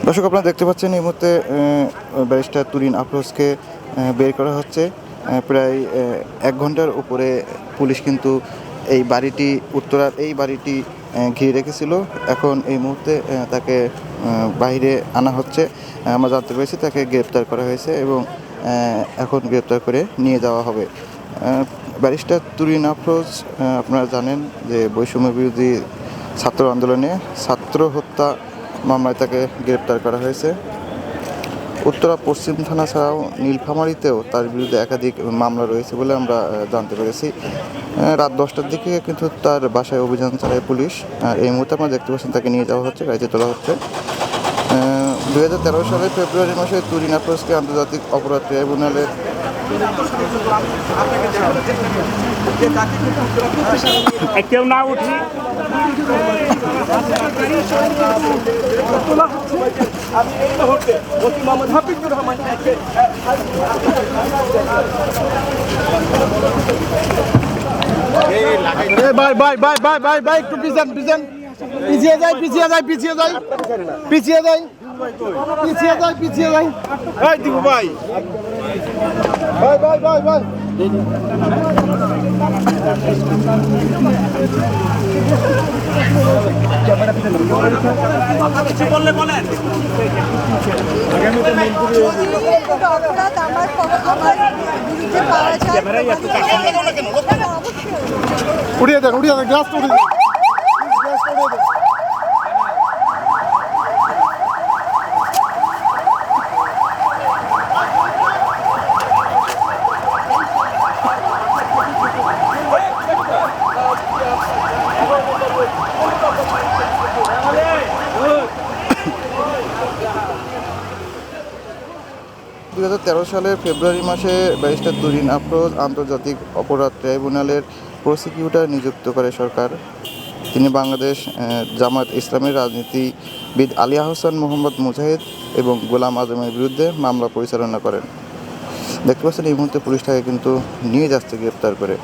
দর্শক, আপনারা দেখতে পাচ্ছেন এই মুহূর্তে ব্যারিস্টার তুরিন আফরোজকে বের করা হচ্ছে। প্রায় 1 ঘন্টার উপরে পুলিশ কিন্তু এই বাড়িটি, উত্তরার এই বাড়িটি ঘিরে রেখেছিল। এখন এই মুহূর্তে তাকে বাইরে আনা হচ্ছে। আমরা জানতে পেরেছি তাকে গ্রেপ্তার করা হয়েছে এবং এখন গ্রেপ্তার করে নিয়ে যাওয়া হবে। ব্যারিস্টার তুরিন আফরোজ, আপনারা জানেন যে বৈষম্য বিরোধী ছাত্র আন্দোলনে ছাত্র হত্যা মামলায় তাকে গ্রেপ্তার করা হয়েছে। উত্তরা পশ্চিম থানা ছাড়াও নীলফামারীতেও তার বিরুদ্ধে একাধিক মামলা রয়েছে বলে আমরা জানতে পেরেছি। রাত 10টার দিকে কিন্তু তার বাসায় অভিযান চালায় পুলিশ। আর এই মুহূর্তে আপনারা দেখতে পাচ্ছেন তাকে নিয়ে যাওয়া হচ্ছে, গাড়িতে তোলা হচ্ছে। 2013 সালের ফেব্রুয়ারি মাসে তুরিন আফরোজকে আন্তর্জাতিক অপরাধ ট্রাইব্যুনালের কেউ না উঠি ভাই ভাই ভাই ভাই ভাই ভাই একটু পিছান পিছান, পিছিয়ে যাই পিছিয়ে যাই পিছিয়ে যাই পিছিয়ে যাই পিছিয়ে যাই পিছিয়ে যাই। এই দিব ভাই ভাই ভাই ভাই ভাই বললে বলেন। উড়িয়ে দেন গ্লাস উড়িয়ে দেন। সালের ফেব্রুয়ারি মাসে ব্যারিস্টার তুরিন আফরোজ আন্তর্জাতিক অপরাধ ট্রাইব্যুনালের প্রসিকিউটর নিযুক্ত করে সরকার। তিনি বাংলাদেশ জামায়াত ইসলামের রাজনীতিবিদ আলী আহসান মোহাম্মদ মুজাহিদ এবং গোলাম আজমের বিরুদ্ধে মামলা পরিচালনা করেন। দেখতে পাচ্ছেন এই মুহূর্তে পুলিশ তাকে কিন্তু নিয়ে যাচ্ছে গ্রেপ্তার করে।